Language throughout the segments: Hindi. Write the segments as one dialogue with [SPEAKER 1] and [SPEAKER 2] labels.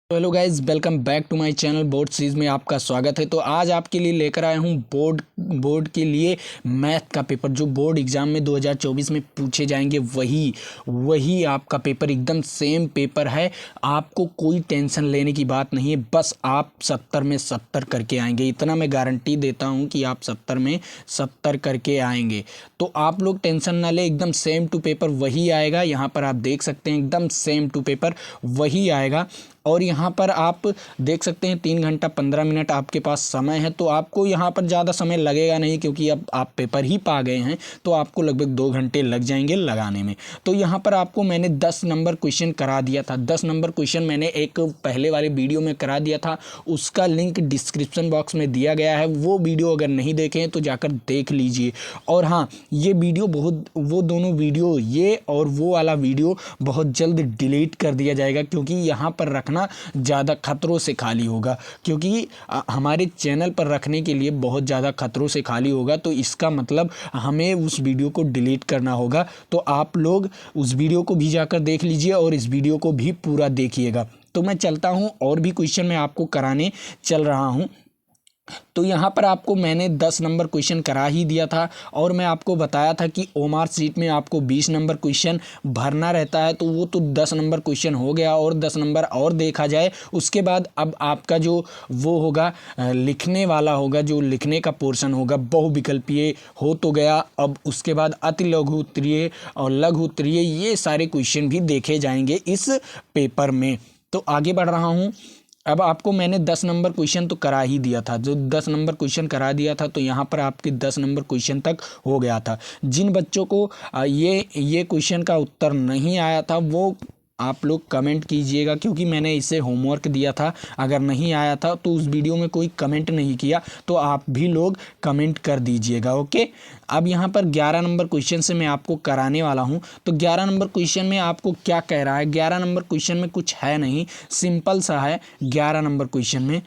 [SPEAKER 1] तो hello guys, welcome back to my channel. Board series में आपका स्वागत है। तो आज आपके लिए लेकर आया हूँ बोर्ड के लिए मैथ का पेपर, जो बोर्ड एग्जाम में 2024 में पूछे जाएंगे। वही आपका पेपर एकदम सेम पेपर है। आपको कोई टेंशन लेने की बात नहीं है, बस आप 70 में 70 करके आएंगे। इतना मैं गारंटी देता हूँ कि आप 70 में 70 करके आएंगे। तो आप लोग टेंशन ना ले, एकदम सेम टू पेपर वही आएगा। यहाँ पर आप देख सकते हैं एकदम सेम टू पेपर वही आएगा। और यहाँ पर आप देख सकते हैं 3 घंटा 15 मिनट आपके पास समय है। तो आपको यहाँ पर ज़्यादा समय लगेगा नहीं, क्योंकि अब आप पेपर ही पा गए हैं। तो आपको लगभग 2 घंटे लग जाएंगे लगाने में। तो यहाँ पर आपको मैंने 10 नंबर क्वेश्चन करा दिया था। 10 नंबर क्वेश्चन मैंने एक पहले वाले वीडियो में करा दिया था, उसका लिंक डिस्क्रिप्शन बॉक्स में दिया गया है। वो वीडियो अगर नहीं देखे हैं तो जाकर देख लीजिए। और हाँ, ये वीडियो वो दोनों वीडियो, ये और वो वाला वीडियो बहुत जल्द डिलीट कर दिया जाएगा, क्योंकि यहाँ पर रखना ज़्यादा खतरों से खाली होगा। क्योंकि हमारे चैनल पर रखने के लिए बहुत ज़्यादा खतरों से खाली होगा, तो इसका मतलब हमें उस वीडियो को डिलीट करना होगा। तो आप लोग उस वीडियो को भी जाकर देख लीजिए और इस वीडियो को भी पूरा देखिएगा। तो मैं चलता हूँ, और भी क्वेश्चन मैं आपको कराने चल रहा हूँ। तो यहाँ पर आपको मैंने 10 नंबर क्वेश्चन करा ही दिया था, और मैं आपको बताया था कि ओमार शीट में आपको 20 नंबर क्वेश्चन भरना रहता है। तो वो तो 10 नंबर क्वेश्चन हो गया, और 10 नंबर और देखा जाए उसके बाद अब आपका जो वो होगा लिखने वाला होगा, जो लिखने का पोर्शन होगा बहुविकल्पीय हो तो गया। अब उसके बाद अति लघु उत्तरीय और लघु उत्तरीय, ये सारे क्वेश्चन भी देखे जाएंगे इस पेपर में। तो आगे बढ़ रहा हूँ। अब आपको मैंने 10 नंबर क्वेश्चन तो करा ही दिया था, जो 10 नंबर क्वेश्चन करा दिया था, तो यहाँ पर आपके 10 नंबर क्वेश्चन तक हो गया था। जिन बच्चों को ये क्वेश्चन का उत्तर नहीं आया था, वो आप लोग कमेंट कीजिएगा, क्योंकि मैंने इसे होमवर्क दिया था। अगर नहीं आया था तो उस वीडियो में कोई कमेंट नहीं किया, तो आप भी लोग कमेंट कर दीजिएगा। ओके, अब यहाँ पर 11 नंबर क्वेश्चन से मैं आपको कराने वाला हूँ। तो 11 नंबर क्वेश्चन में आपको क्या कह रहा है? 11 नंबर क्वेश्चन में कुछ है नहीं, सिंपल सा है। 11 नंबर क्वेश्चन में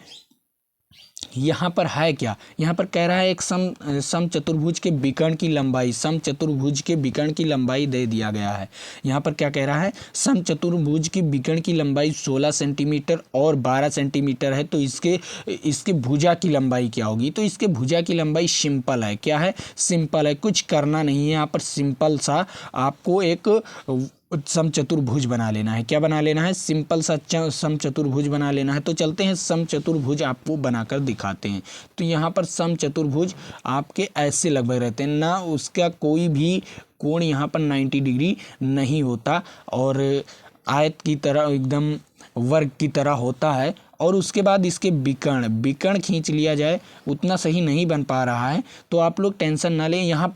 [SPEAKER 1] यहाँ पर है क्या? यहाँ पर कह रहा है एक सम चतुर्भुज के विकर्ण की लंबाई, सम चतुर्भुज के विकर्ण की लंबाई दे दिया गया है। यहाँ पर क्या कह रहा है? सम चतुर्भुज की विकर्ण की लंबाई 16 सेंटीमीटर और 12 सेंटीमीटर है। तो इसके भुजा की लंबाई क्या होगी? तो इसके भुजा की लंबाई सिंपल है। क्या है? सिंपल है, कुछ करना नहीं है। यहाँ पर सिंपल सा आपको एक समचतुर्भुज बना लेना है। क्या बना लेना है? सिंपल सा समचतुर्भुज बना लेना है। तो चलते हैं, समचतुर्भुज आपको बनाकर दिखाते हैं। तो यहाँ पर समचतुर्भुज आपके ऐसे लगभग रहते हैं ना, उसका कोई भी कोण यहाँ पर 90 डिग्री नहीं होता, और आयत की तरह एकदम वर्ग की तरह होता है। और उसके बाद इसके विकर्ण खींच लिया जाए, उतना सही नहीं बन पा रहा है, तो आप लोग टेंशन ना लें। यहाँ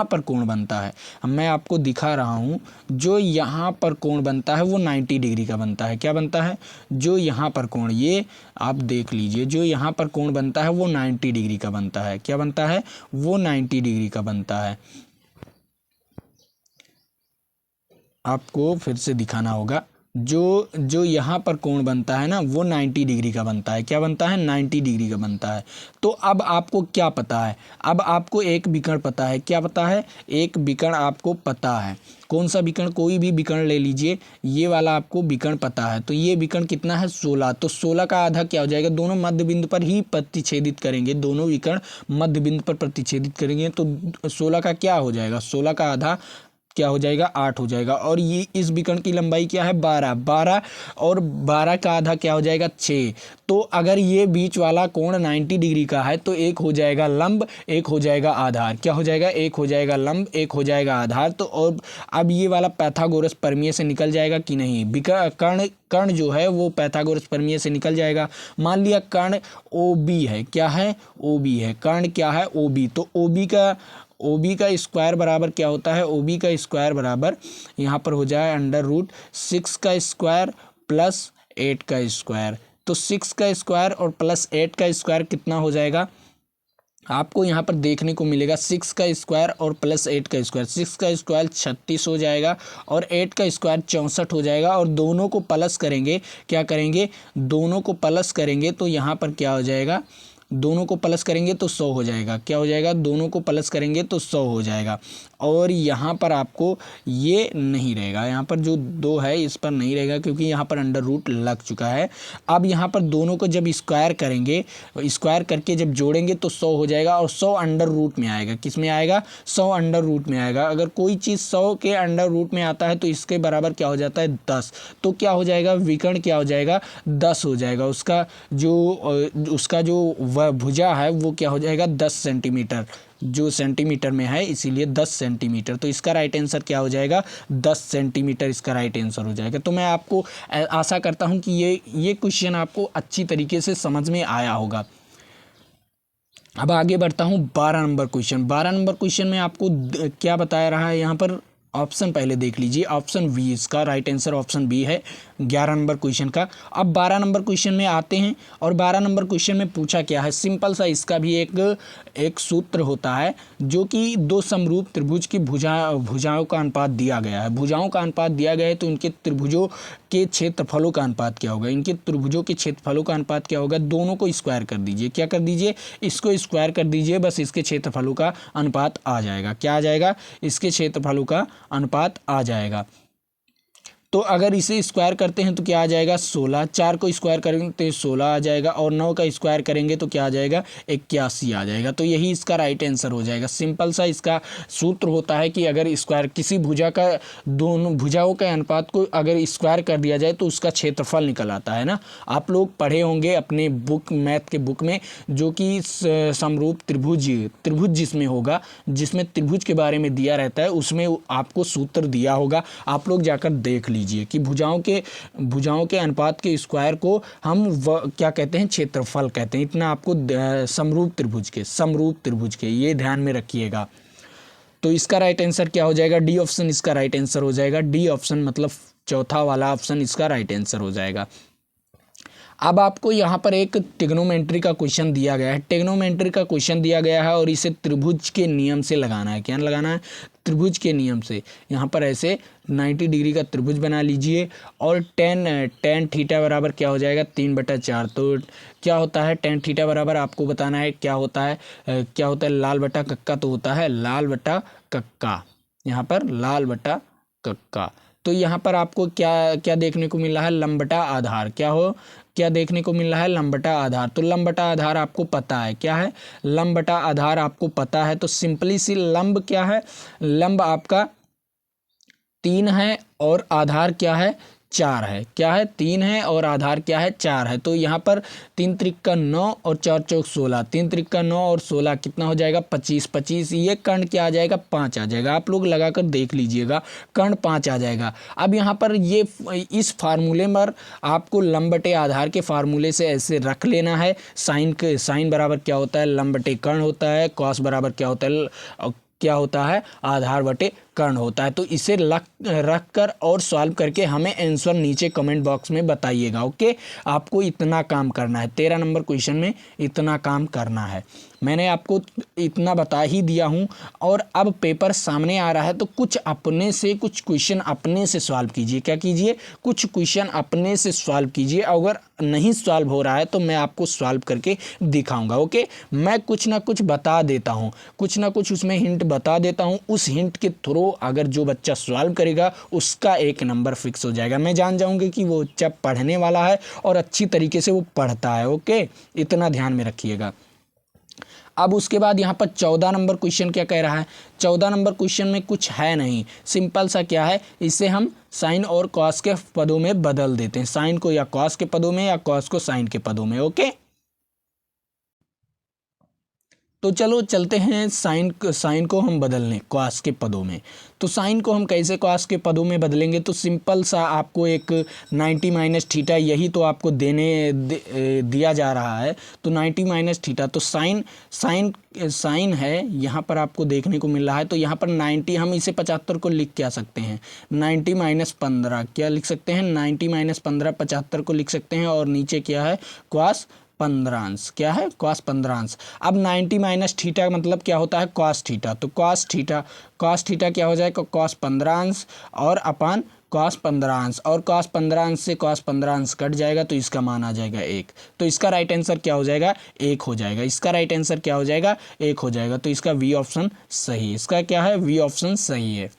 [SPEAKER 1] पर कोण बनता है, मैं आपको दिखा रहा हूँ। जो यहाँ पर कोण बनता है वो 90 डिग्री का बनता है। क्या बनता है? जो यहाँ पर कोण, ये आप देख लीजिए, जो यहाँ पर कोण बनता है वो 90 डिग्री का बनता है। क्या बनता है? वो 90 डिग्री का बनता है। आपको फिर से दिखाना होगा। जो यहाँ पर कोण बनता है ना, वो 90 डिग्री का बनता है। क्या बनता है? 90 डिग्री का बनता है। तो अब आपको क्या पता है? अब आपको एक विकर्ण पता है। क्या पता है? एक विकर्ण आपको पता है। कौन सा विकर्ण? कोई भी विकर्ण ले लीजिए, ये वाला आपको विकर्ण पता है। तो ये विकर्ण कितना है? 16। तो 16 का आधा क्या हो जाएगा? दोनों मध्य बिंदु पर ही प्रतिच्छेदित करेंगे, दोनों विकर्ण मध्य बिंदु पर प्रतिच्छेदित करेंगे। तो 16 का क्या हो जाएगा? 16 का आधा क्या हो जाएगा? 8 हो जाएगा। और ये इस विकर्ण की लंबाई क्या है? 12 और 12 का आधा क्या हो जाएगा? 6। तो अगर ये बीच वाला कोण 90 डिग्री का है, तो एक हो जाएगा लंब, एक हो जाएगा आधार। क्या हो जाएगा? एक हो जाएगा लंब, एक हो जाएगा आधार। तो और अब ये वाला पाइथागोरस प्रमेय से निकल जाएगा कि नहीं? कर्ण जो है वो पाइथागोरस प्रमेय से निकल जाएगा। मान लिया कर्ण OB है। क्या है? OB है। कर्ण क्या है? OB। तो OB का स्क्वायर बराबर क्या होता है? OB का स्क्वायर बराबर यहाँ पर हो जाए √6 का स्क्वायर प्लस 8 का स्क्वायर। तो 6 का स्क्वायर और प्लस 8 का स्क्वायर कितना हो जाएगा? आपको यहाँ पर देखने को मिलेगा 6 का स्क्वायर और प्लस 8 का स्क्वायर। 6 का स्क्वायर 36 हो जाएगा, और 8 का स्क्वायर 64 हो जाएगा। और दोनों को प्लस करेंगे, क्या करेंगे? दोनों को प्लस करेंगे, तो यहाँ पर क्या हो जाएगा? दोनों को प्लस करेंगे तो 100 हो जाएगा। क्या हो जाएगा? दोनों को प्लस करेंगे तो 100 हो जाएगा। और यहाँ पर आपको ये नहीं रहेगा, यहाँ पर जो 2 है इस पर नहीं रहेगा क्योंकि यहाँ पर अंडर रूट लग चुका है। अब यहाँ पर दोनों को जब स्क्वायर करेंगे, स्क्वायर करके जब जोड़ेंगे तो 100 हो जाएगा और 100 अंडर रूट में आएगा। किस में आएगा? 100 अंडर रूट में आएगा। अगर कोई चीज़ 100 के अंडर रूट में आता है तो इसके बराबर क्या हो जाता है? 10। तो क्या हो जाएगा? विकर्ण क्या हो जाएगा? 10 हो जाएगा। उसका जो वह भुजा है वो क्या हो जाएगा? 10 सेंटीमीटर, जो सेंटीमीटर में है इसीलिए 10 सेंटीमीटर। तो इसका राइट आंसर क्या हो जाएगा? 10 सेंटीमीटर इसका राइट आंसर हो जाएगा। तो मैं आपको आशा करता हूं कि ये क्वेश्चन आपको अच्छी तरीके से समझ में आया होगा। अब आगे बढ़ता हूं 12 नंबर क्वेश्चन। 12 नंबर क्वेश्चन में आपको क्या बताया रहा है यहाँ पर? ऑप्शन पहले देख लीजिए। ऑप्शन बी इसका राइट आंसर ऑप्शन बी है 11 नंबर क्वेश्चन का। अब 12 नंबर क्वेश्चन में आते हैं और 12 नंबर क्वेश्चन में पूछा क्या है? सिंपल सा इसका भी एक सूत्र होता है जो कि दो समरूप त्रिभुज की भुजाओं का अनुपात दिया गया है। भुजाओं का अनुपात दिया गया है तो इनके त्रिभुजों के क्षेत्रफलों का अनुपात क्या होगा? इनके त्रिभुजों के क्षेत्रफलों का अनुपात क्या होगा? दोनों को स्क्वायर कर दीजिए। क्या कर दीजिए? इसको स्क्वायर कर दीजिए, बस इसके क्षेत्रफलों का अनुपात आ जाएगा। क्या आ जाएगा? इसके क्षेत्रफलों का अनुपात आ जाएगा। तो अगर इसे स्क्वायर करते हैं तो क्या आ जाएगा? 16। 4 को स्क्वायर करेंगे तो 16 आ जाएगा और 9 का स्क्वायर करेंगे तो क्या आ जाएगा? 81 आ जाएगा। तो यही इसका राइट आंसर हो जाएगा। सिंपल सा इसका सूत्र होता है कि अगर स्क्वायर किसी भुजा का, दोनों भुजाओं के अनुपात को अगर स्क्वायर कर दिया जाए तो उसका क्षेत्रफल निकल आता है ना। आप लोग पढ़े होंगे अपने बुक, मैथ के बुक में, जो कि समरूप त्रिभुज जिसमें होगा, जिसमें त्रिभुज के बारे में दिया रहता है, उसमें आपको सूत्र दिया होगा। आप लोग जाकर देख लीजिए कि भुजाओं के अनुपात के स्क्वायर को हम क्या कहते हैं? क्षेत्रफल कहते हैं। इतना आपको समरूप त्रिभुज के ये ध्यान में रखिएगा। तो इसका राइट आंसर क्या हो जाएगा? डी ऑप्शन इसका राइट आंसर हो जाएगा। डी ऑप्शन मतलब चौथा वाला ऑप्शन इसका राइट आंसर हो जाएगा। अब आपको यहाँ पर एक ट्रिग्नोमेट्री का क्वेश्चन दिया गया है। ट्रिग्नोमेट्री का क्वेश्चन दिया गया है और इसे त्रिभुज के नियम से लगाना है। क्या लगाना है? त्रिभुज के नियम से। यहाँ पर ऐसे 90 डिग्री का त्रिभुज बना लीजिए और टेन थीटा बराबर क्या हो जाएगा? 3/4। तो क्या होता है? टेन थीटा बराबर आपको बताना है क्या होता है? लाल बटा कक्का तो होता है, लाल बटा कक्का। यहाँ पर लाल बटा कक्का। तो यहाँ पर आपको क्या देखने को मिल रहा है? लंब बटा आधार। क्या देखने को मिल रहा है? लंब बटा आधार। तो लंब बटा आधार आपको पता है क्या है? लंब बटा आधार आपको पता है। तो सिंपली सी लंब क्या है? लंब आपका 3 है और आधार क्या है? 4 है। क्या है? 3 है और आधार क्या है? 4 है। तो यहाँ पर 3 त्रिक 9 और 4 चौक 16। 3 त्रिक 9 और 16 कितना हो जाएगा? 25। 25 ये कर्ण क्या आ जाएगा? 5 आ जाएगा। आप लोग लगाकर देख लीजिएगा, कर्ण 5 आ जाएगा। अब यहाँ पर इस फार्मूले पर आपको लंब बटे आधार के फार्मूले से ऐसे रख लेना है। साइन बराबर क्या होता है? लंब बटे कर्ण होता है। कॉस बराबर क्या होता है? आधार बटे कर्ण होता है। तो इसे रख कर और सॉल्व करके हमें आंसर नीचे कमेंट बॉक्स में बताइएगा। ओके, आपको इतना काम करना है। 13 नंबर क्वेश्चन में इतना काम करना है। मैंने आपको इतना बता ही दिया हूँ और अब पेपर सामने आ रहा है तो कुछ क्वेश्चन अपने से सॉल्व कीजिए। क्या कीजिए? कुछ क्वेश्चन अपने से सॉल्व कीजिए। अगर नहीं सॉल्व हो रहा है तो मैं आपको सॉल्व करके दिखाऊंगा। ओके, मैं कुछ ना कुछ बता देता हूँ, कुछ ना कुछ उसमें हिंट बता देता हूँ। उस हिंट के थ्रू अगर जो बच्चा सॉल्व करेगा उसका 1 नंबर फिक्स हो जाएगा। मैं जान जाऊंगी कि वो बच्चा पढ़ने वाला है और अच्छी तरीके से वो पढ़ता है। ओके, इतना ध्यान में रखिएगा। अब उसके बाद यहाँ पर 14 नंबर क्वेश्चन क्या कह रहा है? 14 नंबर क्वेश्चन में कुछ है नहीं, सिंपल सा क्या है, इसे हम साइन और कॉस के पदों में बदल देते हैं। साइन को या कॉस के पदों में या कॉस को साइन के पदों में। ओके, तो चलो चलते हैं साइन को हम बदलने कॉस के पदों में। तो साइन को हम कैसे कॉस के पदों में बदलेंगे? तो सिंपल सा आपको एक 90 माइनस थीटा, यही तो आपको दिया जा रहा है। तो 90 माइनस थीटा, तो साइन है यहाँ पर आपको देखने को मिल रहा है। तो यहाँ पर 90, हम इसे 75 को लिख क्या सकते हैं? 90 माइनस 15 क्या लिख सकते हैं? 90 माइनस 15 75 को लिख सकते हैं। और नीचे क्या है? कॉस 15 क्या है? कॉस 15। अब 90 माइनस थीटा मतलब क्या होता है? Cos theta. तो कॉस थीटा क्या हो जाएगा? कॉस 15 और अपान cos 15 अंश, और cos 15 अंश से cos 15 अंश कट जाएगा तो इसका मान आ जाएगा 1। तो इसका राइट आंसर क्या हो जाएगा? 1 हो जाएगा। इसका राइट आंसर क्या हो जाएगा? 1 हो जाएगा। तो इसका वी ऑप्शन सही, इसका क्या है? वी ऑप्शन सही है।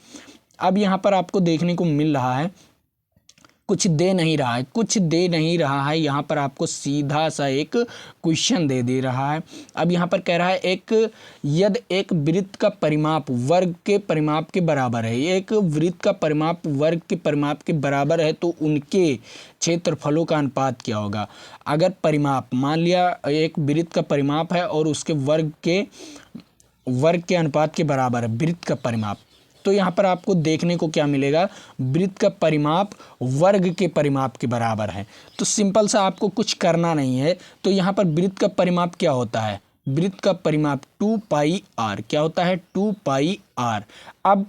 [SPEAKER 1] अब यहाँ पर आपको देखने को मिल रहा है कुछ दे नहीं रहा है, कुछ दे नहीं रहा है, यहाँ पर आपको सीधा सा एक क्वेश्चन दे रहा है। अब यहाँ पर कह रहा है यदि एक वृत्त का परिमाप वर्ग के परिमाप के बराबर है, एक वृत्त का परिमाप वर्ग के परिमाप के बराबर है तो उनके क्षेत्रफलों का अनुपात क्या होगा? अगर परिमाप, मान लिया एक वृत्त का परिमाप है और उसके वर्ग के अनुपात के बराबर है वृत्त का परिमाप, तो यहाँ पर आपको देखने को क्या मिलेगा? वृत्त का परिमाप वर्ग के परिमाप के बराबर है। तो सिंपल सा आपको कुछ करना नहीं है। तो यहाँ पर वृत्त का परिमाप क्या होता है? वृत्त का परिमाप 2πr क्या होता है? 2πr। अब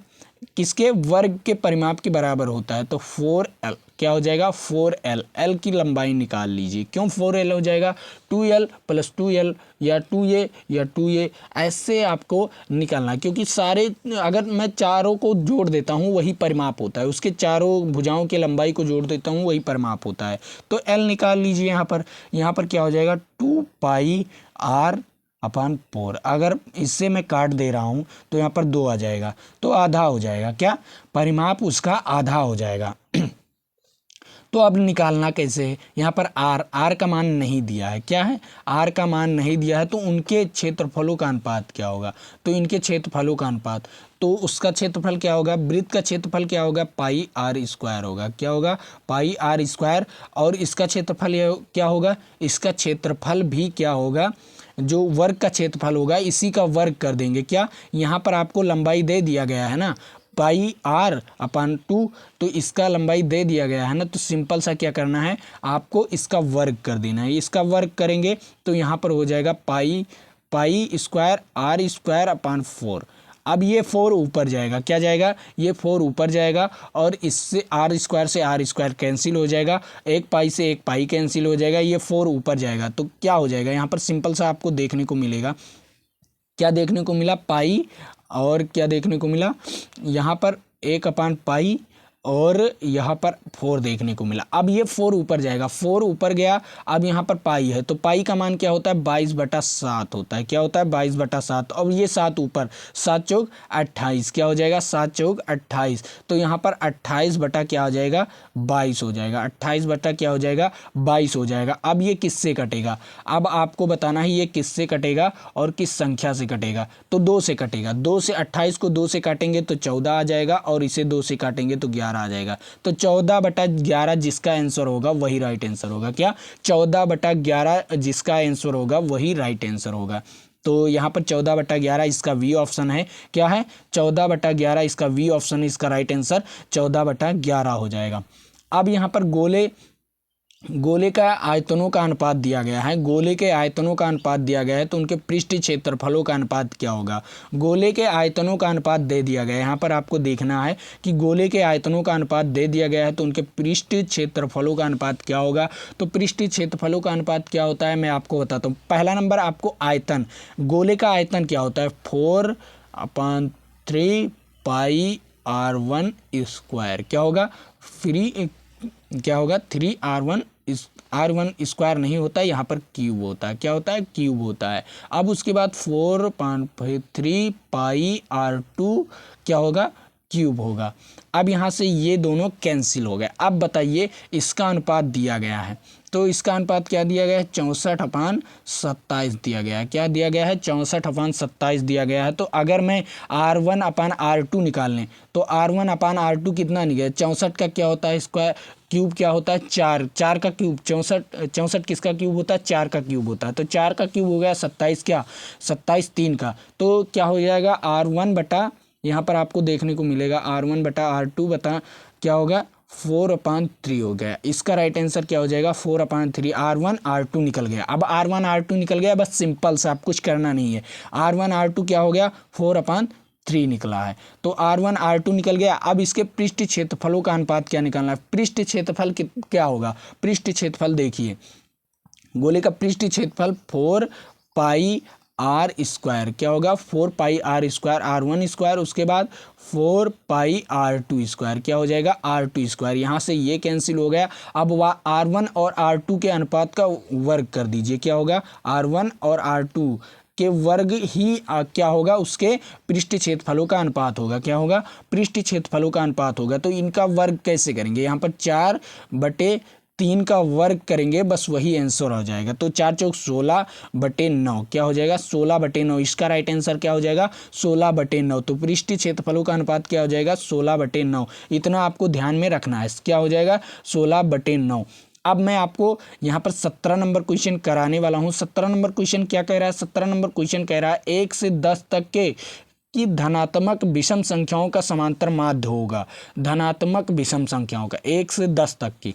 [SPEAKER 1] किसके? वर्ग के परिमाप के बराबर होता है तो 4l क्या हो जाएगा? 4l। l की लंबाई निकाल लीजिए। क्यों 4l हो जाएगा? 2l + 2l या 2a या 2a, ऐसे आपको निकालना, क्योंकि सारे अगर मैं चारों को जोड़ देता हूँ वही परिमाप होता है, उसके चारों भुजाओं की लंबाई को जोड़ देता हूँ वही परिमाप होता है। तो l निकाल लीजिए। यहाँ पर क्या हो जाएगा? 2πr/4। अगर इससे मैं काट दे रहा हूँ तो यहाँ पर 2 आ जाएगा, तो आधा हो जाएगा। क्या? परिमाप उसका आधा हो जाएगा। तो अब निकालना कैसे है? यहाँ पर आर का मान नहीं दिया है। क्या है? आर का मान नहीं दिया है। तो उनके क्षेत्रफलों का अनुपात क्या होगा? तो इनके क्षेत्रफलों का अनुपात, तो उसका क्षेत्रफल क्या होगा? वृत्त का क्षेत्रफल क्या होगा? πr² होगा। क्या होगा? πr²। और इसका क्षेत्रफल क्या होगा? इसका क्षेत्रफल भी क्या होगा? जो वर्ग का क्षेत्रफल होगा इसी का वर्ग कर देंगे। क्या? यहाँ पर आपको लंबाई दे दिया गया है ना, πr/2, तो इसका लंबाई दे दिया गया है ना, तो सिंपल सा क्या करना है? आपको इसका वर्ग कर देना है। इसका वर्ग करेंगे तो यहाँ पर हो जाएगा π²r²/4। अब ये 4 ऊपर जाएगा। क्या जाएगा? ये 4 ऊपर जाएगा और इससे r² से r² कैंसिल हो जाएगा, एक पाई से एक पाई कैंसिल हो जाएगा, ये 4 ऊपर जाएगा। तो क्या हो जाएगा? यहाँ पर सिंपल सा आपको देखने को मिलेगा, क्या देखने को मिला? पाई, और क्या देखने को मिला? यहाँ पर 1/पाई और यहाँ पर 4 देखने को मिला। अब ये 4 ऊपर जाएगा, 4 ऊपर गया। अब यहाँ पर पाई है तो पाई का मान क्या होता है? 22/7 होता है। क्या होता है? 22/7। अब ये 7 ऊपर, 7 चौक 28। क्या हो जाएगा? 7 चौक 28। तो यहाँ पर 28 बटा क्या हो जाएगा? 22 हो जाएगा। 28 बटा क्या हो जाएगा? 22 हो जाएगा। अब ये किससे कटेगा? अब आपको बताना है ये किससे कटेगा और किस संख्या से कटेगा। तो 2 से कटेगा। 2 से 28 को 2 से काटेंगे तो 14 आ जाएगा, और इसे 2 से काटेंगे तो 11 आ जाएगा। तो 14/11 जिसका आंसर होगा वही राइट आंसर होगा। क्या? 14/11 जिसका आंसर होगा वही राइट आंसर होगा। तो यहाँ पर 14/11 इसका वी ऑप्शन है। क्या है? 14/11 इसका वी ऑप्शन, इसका राइट आंसर 14/11 हो जाएगा। अब यहाँ पर गोले का आयतनों का अनुपात दिया गया है। गोले के आयतनों का अनुपात दिया गया है तो उनके पृष्ठ क्षेत्रफलों का अनुपात क्या होगा? गोले के आयतनों का अनुपात दे दिया गया है। यहाँ पर आपको देखना है कि गोले के आयतनों का अनुपात दे दिया गया है तो उनके पृष्ठ क्षेत्रफलों का अनुपात क्या होगा? तो पृष्ठ क्षेत्रफलों का अनुपात क्या होता है मैं आपको बताता हूँ। पहला नंबर आपको आयतन, गोले का आयतन क्या होता है? 4/3πr1²। क्या होगा? क्या होगा? 3r1 r1² नहीं होता, यहाँ पर क्यूब होता है। क्या होता है? क्यूब होता है। अब उसके बाद 4/3πr2 क्या होगा? क्यूब होगा। अब यहाँ से ये दोनों कैंसिल हो गए। अब बताइए इसका अनुपात दिया गया है, तो इसका अनुपात क्या दिया गया है? 64/27 दिया गया है। क्या दिया गया है? 64/27 दिया गया है। तो अगर मैं r1/r2 निकाल लें तो r1/r2 कितना निकले? 64 का क्या होता है? स्क्वायर क्यूब क्या होता है? 4 का क्यूब 64 किसका क्यूब होता है? 4 का क्यूब होता है। तो 4 का क्यूब हो गया 27, क्या 27 3 का। तो क्या हो जाएगा? r1 बटा, यहाँ पर आपको देखने को मिलेगा r1/r2 बता क्या होगा? 4/3 हो गया। इसका राइट आंसर क्या हो जाएगा? 4/3। r1 r2 निकल गया। अब r1 r2 निकल गया, बस सिंपल सा, आप कुछ करना नहीं है। r1 r2 क्या हो गया? 4/3 निकला है। तो r1 r2 निकल गया। अब इसके पृष्ठ क्षेत्रफलों का अनुपात क्या निकालना है? पृष्ठ क्षेत्रफल क्या होगा? पृष्ठ क्षेत्रफल देखिए, गोले का पृष्ठ क्षेत्रफल 4πr आर स्क्वायर, क्या होगा 4 पाई आर स्क्वायर, R1 स्क्वायर, उसके बाद 4 पाई R2 स्क्वायर, क्या हो जाएगा R2 स्क्वायर। यहाँ से ये कैंसिल हो गया। अब R1 और R2 के अनुपात का वर्ग कर दीजिए, क्या होगा R1 और R2 के वर्ग ही क्या होगा उसके पृष्ठ क्षेत्रफलों का अनुपात होगा, क्या होगा पृष्ठ क्षेत्रफलों का अनुपात होगा। तो इनका वर्ग कैसे करेंगे, यहाँ पर 4/3 का वर्ग करेंगे, बस वही आंसर हो जाएगा। तो 4 चौक 16/9, क्या हो जाएगा 16/9। इसका राइट आंसर क्या हो जाएगा 16/9। तो पृष्ठ क्षेत्रफलों का अनुपात क्या हो जाएगा 16/9। इतना आपको ध्यान में रखना है, क्या हो जाएगा 16/9। अब मैं आपको यहाँ पर 17 नंबर क्वेश्चन कराने वाला हूँ। 17 नंबर क्वेश्चन क्या कह रहा है, 17 नंबर क्वेश्चन कह रहा है 1 से 10 तक के कि धनात्मक विषम संख्याओं का समांतर माध्य होगा। धनात्मक विषम संख्याओं का 1 से 10 तक की।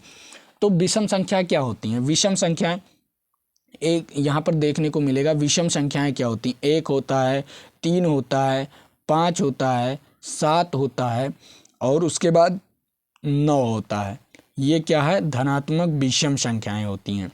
[SPEAKER 1] तो विषम संख्या क्या होती हैं, विषम संख्याएं एक यहाँ पर देखने को मिलेगा। विषम संख्याएं क्या होती हैं, 1 होता है, 3 होता है, 5 होता है, 7 होता है और उसके बाद 9 होता है। ये क्या है धनात्मक विषम संख्याएं होती हैं।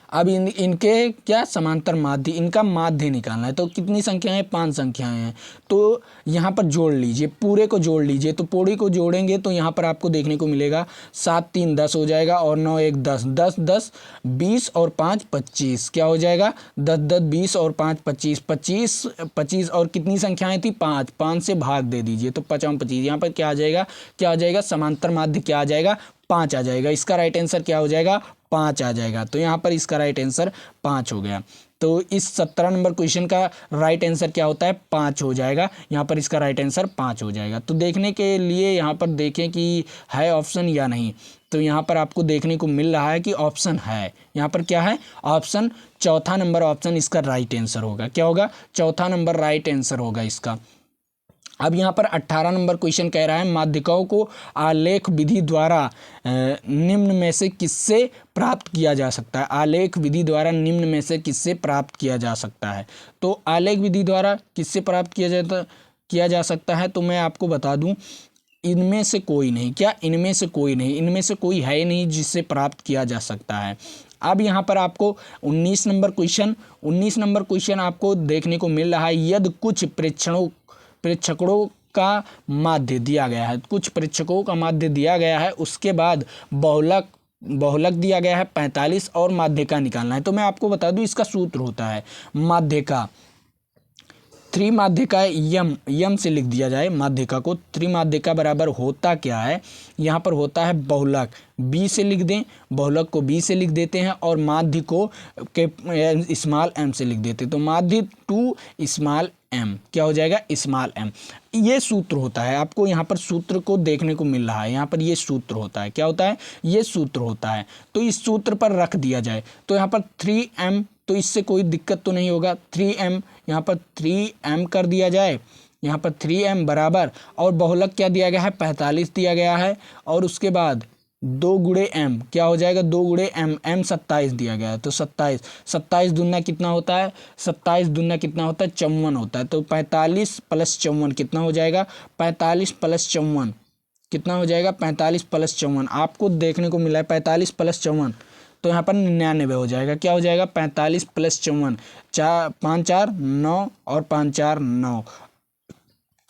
[SPEAKER 1] अब इनके क्या समांतर माध्य, इनका माध्य निकालना है। तो कितनी संख्याएं, 5 संख्याएं हैं। तो यहाँ पर जोड़ लीजिए, पूरे को जोड़ लीजिए। तो पूरे को जोड़ेंगे तो यहाँ पर आपको देखने को मिलेगा 7 3 10 हो जाएगा और 9 1 10, 10 10 20 और 5 25, क्या हो जाएगा 10 10 20 और 5 25, 25 25 और कितनी संख्याएं थी 5, 5 से भाग दे दीजिए तो 5 25। यहाँ पर क्या आ जाएगा, क्या आ जाएगा समांतर माध्य क्या आ जाएगा 5 आ जाएगा। इसका राइट आंसर क्या हो जाएगा 5 आ जाएगा। तो यहाँ पर इसका राइट आंसर 5 हो गया। तो इस 17 नंबर क्वेश्चन का राइट आंसर क्या होता है 5 हो जाएगा। यहाँ पर इसका राइट आंसर 5 हो जाएगा। तो देखने के लिए यहाँ पर देखें कि है ऑप्शन या नहीं। तो यहाँ पर आपको देखने को मिल रहा है कि ऑप्शन है। यहाँ पर क्या है ऑप्शन, चौथा नंबर ऑप्शन इसका राइट आंसर होगा। क्या होगा चौथा नंबर राइट आंसर होगा इसका। अब यहाँ पर 18 नंबर क्वेश्चन कह रहा है माध्यिकाओं को आलेख विधि द्वारा निम्न में से किससे प्राप्त किया जा सकता है। आलेख विधि द्वारा निम्न में से किससे प्राप्त किया जा सकता है। तो आलेख विधि द्वारा किससे प्राप्त किया जा सकता है। तो मैं आपको बता दूं इनमें से कोई नहीं, क्या इनमें से कोई नहीं, इनमें से कोई है नहीं जिससे प्राप्त किया जा सकता है। अब यहाँ पर आपको 19 नंबर क्वेश्चन आपको देखने को मिल रहा है। यदि कुछ प्रेक्षकों का माध्य दिया गया है, कुछ प्रेक्षकों का माध्य दिया गया है, उसके बाद बहुलक दिया गया है 45 और माध्यिका निकालना है। तो मैं आपको बता दूं इसका सूत्र होता है माध्यिका, त्रिमाध्यिका यम से लिख दिया जाए माध्यिका को। त्रिमाध्यिका बराबर होता क्या है, यहाँ पर होता है बहुलक, बी से लिख दें, बहुलक को बी से लिख देते हैं और माध्य को स्मॉल एम से लिख देते हैं। तो माध्य 2 स्मॉल एम, क्या हो जाएगा स्मॉल एम। ये सूत्र होता है। आपको यहाँ पर सूत्र को देखने को मिल रहा है, यहाँ पर ये सूत्र होता है। क्या होता है ये सूत्र होता है। तो इस सूत्र पर रख दिया जाए तो यहाँ पर 3m, तो इससे कोई दिक्कत तो नहीं होगा। 3m, यहाँ पर 3m कर दिया जाए, यहाँ पर 3m बराबर और बहुलक क्या दिया गया है 45 दिया गया है और उसके बाद 2 गुणे m, क्या हो जाएगा 2 गुणे m, m 27 दिया गया है। तो 27 दूना कितना होता है, 27 दूना कितना होता है 54 होता है। तो 45 + 54 कितना हो जाएगा, 45 + 54 कितना हो जाएगा, 45 + 54 आपको देखने को मिला है 45 + 54, तो यहाँ पर 99 हो जाएगा। क्या हो जाएगा 45 + 54, 5 4 9 और 5 4 9।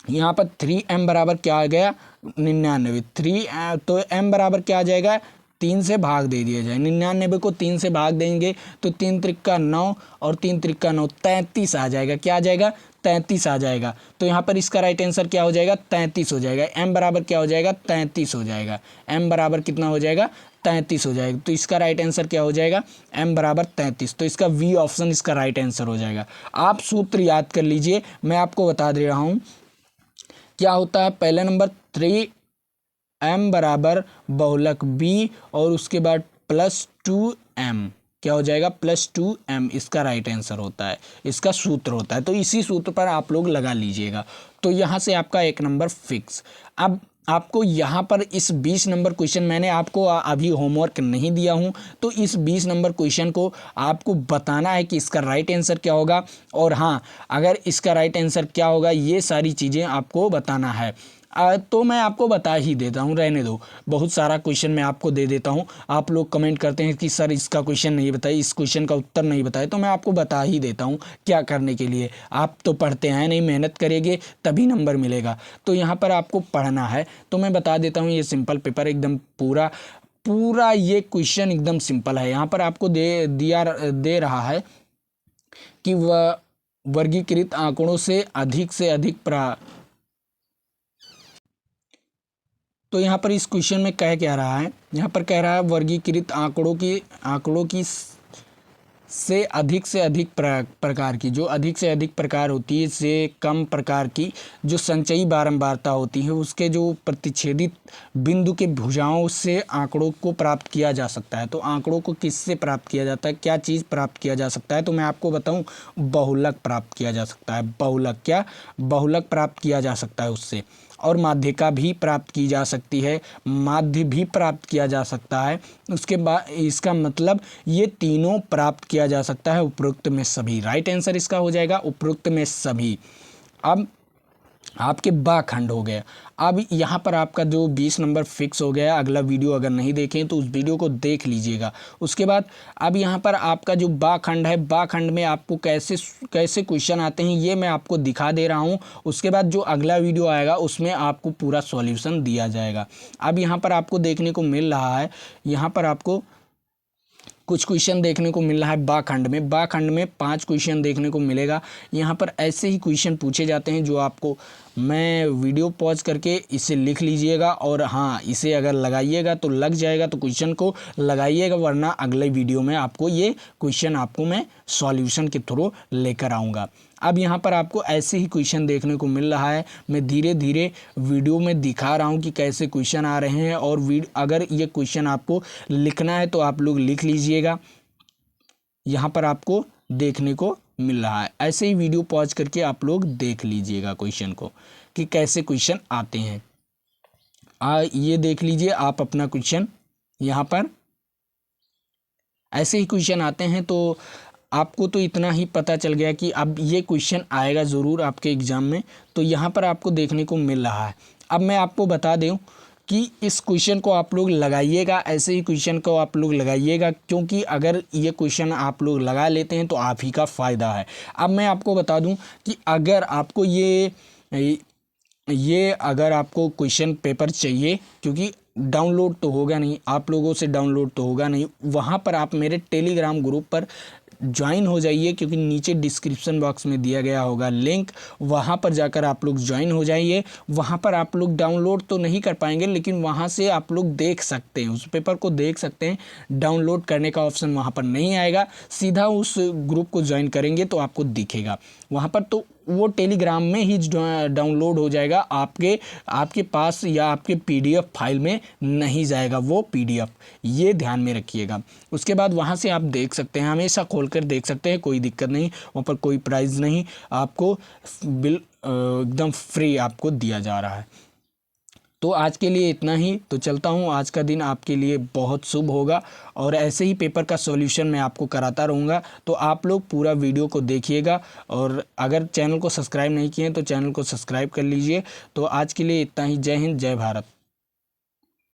[SPEAKER 1] यहाँ पर 3m बराबर क्या आ गया 99। तो m बराबर क्या आ जाएगा 3 से भाग दे दिया जाए। 99 को 3 से भाग देंगे तो 3 त्रिका 9 और 3 त्रिका 9, 33 आ जाएगा। क्या आ जाएगा 33 आ जाएगा। तो यहाँ पर इसका राइट आंसर क्या हो जाएगा 33 हो जाएगा। m बराबर क्या हो जाएगा 33 हो जाएगा। m बराबर कितना हो जाएगा 33 हो जाएगा। तो इसका राइट आंसर क्या हो जाएगा m बराबर 33। तो इसका वी ऑप्शन इसका राइट आंसर हो जाएगा। आप सूत्र याद कर लीजिए, मैं आपको बता दे रहा हूँ क्या होता है। पहले नंबर 3m बराबर बहुलक b और उसके बाद +2m, क्या हो जाएगा +2m, इसका राइट आंसर होता है, इसका सूत्र होता है। तो इसी सूत्र पर आप लोग लगा लीजिएगा। तो यहाँ से आपका 1 नंबर फिक्स। अब आपको यहाँ पर इस 20 नंबर क्वेश्चन मैंने आपको अभी होमवर्क नहीं दिया हूँ, तो इस 20 नंबर क्वेश्चन को आपको बताना है कि इसका राइट आंसर क्या होगा। और हाँ, अगर इसका राइट आंसर क्या होगा ये सारी चीज़ें आपको बताना है। तो मैं आपको बता ही देता हूँ, रहने दो, बहुत सारा क्वेश्चन मैं आपको दे देता हूँ। आप लोग कमेंट करते हैं कि सर इसका क्वेश्चन नहीं बताए, इस क्वेश्चन का उत्तर नहीं बताए, तो मैं आपको बता ही देता हूँ क्या करने के लिए। आप तो पढ़ते हैं नहीं, मेहनत करेंगे तभी नंबर मिलेगा। तो यहाँ पर आपको पढ़ना है, तो मैं बता देता हूँ। ये सिंपल पेपर एकदम पूरा पूरा ये क्वेश्चन एकदम सिंपल है। यहाँ पर आपको दे रहा है कि वह वर्गीकृत आंकड़ों से अधिक तो यहाँ पर इस क्वेश्चन में कह क्या रहा है, यहाँ पर कह रहा है वर्गीकृत आंकड़ों की से अधिक प्रकार की, जो अधिक से अधिक प्रकार होती है, से कम प्रकार की जो संचयी बारंबारता होती है, उसके जो प्रतिच्छेदित बिंदु के भुजाओं से आंकड़ों को प्राप्त किया जा सकता है। तो आंकड़ों को किससे प्राप्त किया जाता है, क्या चीज़ प्राप्त किया जा सकता है? तो मैं आपको बताऊं, बहुलक प्राप्त किया जा सकता है। बहुलक प्राप्त किया जा सकता है उससे। और माध्यिका भी प्राप्त की जा सकती है, माध्य भी प्राप्त किया जा सकता है। उसके बाद इसका मतलब ये तीनों प्राप्त किया जा सकता है, उपरोक्त में सभी। राइट आंसर इसका हो जाएगा उपरोक्त में सभी। अब आपके बा खंड हो गया। अब यहाँ पर आपका जो 20 नंबर फिक्स हो गया। अगला वीडियो अगर नहीं देखें तो उस वीडियो को देख लीजिएगा। उसके बाद अब यहाँ पर आपका जो बा खंड है, बा खंड में आपको कैसे क्वेश्चन आते हैं ये मैं आपको दिखा दे रहा हूँ। उसके बाद जो अगला वीडियो आएगा उसमें आपको पूरा सॉल्यूशन दिया जाएगा। अब यहाँ पर आपको देखने को मिल रहा है, यहाँ पर आपको कुछ क्वेश्चन देखने को मिल रहा है बा खंड में 5 क्वेश्चन देखने को मिलेगा। यहाँ पर ऐसे ही क्वेश्चन पूछे जाते हैं जो आपको, मैं वीडियो पॉज करके इसे लिख लीजिएगा, और हाँ, इसे अगर लगाइएगा तो लग जाएगा, तो क्वेश्चन को लगाइएगा, वरना अगले वीडियो में आपको ये क्वेश्चन आपको मैं सॉल्यूशन के थ्रू लेकर आऊँगा। अब यहाँ पर आपको ऐसे ही क्वेश्चन देखने को मिल रहा है। मैं धीरे धीरे वीडियो में दिखा रहा हूँ कि कैसे क्वेश्चन आ रहे हैं, और अगर ये क्वेश्चन आपको लिखना है तो आप लोग लिख लीजिएगा। यहाँ पर आपको देखने को मिल रहा है, ऐसे ही वीडियो पॉज करके आप लोग देख लीजिएगा क्वेश्चन को कि कैसे क्वेश्चन आते हैं। ये देख लीजिए आप अपना क्वेश्चन, यहाँ पर ऐसे ही क्वेश्चन आते हैं। तो आपको तो इतना ही पता चल गया कि अब ये क्वेश्चन आएगा ज़रूर आपके एग्ज़ाम में, तो यहाँ पर आपको देखने को मिल रहा है। अब मैं आपको बता दूं कि इस क्वेश्चन को आप लोग लगाइएगा, ऐसे ही क्वेश्चन को आप लोग लगाइएगा, क्योंकि अगर ये क्वेश्चन आप लोग लगा लेते हैं तो आप ही का फ़ायदा है। अब मैं आपको बता दूँ कि अगर आपको अगर आपको क्वेश्चन पेपर चाहिए, क्योंकि डाउनलोड तो होगा नहीं, आप लोगों से डाउनलोड तो होगा नहीं, वहाँ पर आप मेरे टेलीग्राम ग्रुप पर ज्वाइन हो जाइए, क्योंकि नीचे डिस्क्रिप्शन बॉक्स में दिया गया होगा लिंक, वहाँ पर जाकर आप लोग ज्वाइन हो जाइए। वहाँ पर आप लोग डाउनलोड तो नहीं कर पाएंगे, लेकिन वहाँ से आप लोग देख सकते हैं, उस पेपर को देख सकते हैं। डाउनलोड करने का ऑप्शन वहाँ पर नहीं आएगा, सीधा उस ग्रुप को ज्वाइन करेंगे तो आपको दिखेगा वहाँ पर। तो वो टेलीग्राम में ही डाउनलोड हो जाएगा, आपके पास या आपके PDF फाइल में नहीं जाएगा वो PDF, ये ध्यान में रखिएगा। उसके बाद वहाँ से आप देख सकते हैं, हमेशा खोलकर देख सकते हैं, कोई दिक्कत नहीं, वहाँ पर कोई प्राइस नहीं, आपको एकदम फ्री आपको दिया जा रहा है। तो आज के लिए इतना ही, तो चलता हूँ। आज का दिन आपके लिए बहुत शुभ होगा, और ऐसे ही पेपर का सॉल्यूशन मैं आपको कराता रहूँगा। तो आप लोग पूरा वीडियो को देखिएगा, और अगर चैनल को सब्सक्राइब नहीं किए तो चैनल को सब्सक्राइब कर लीजिए। तो आज के लिए इतना ही। जय हिंद, जय भारत।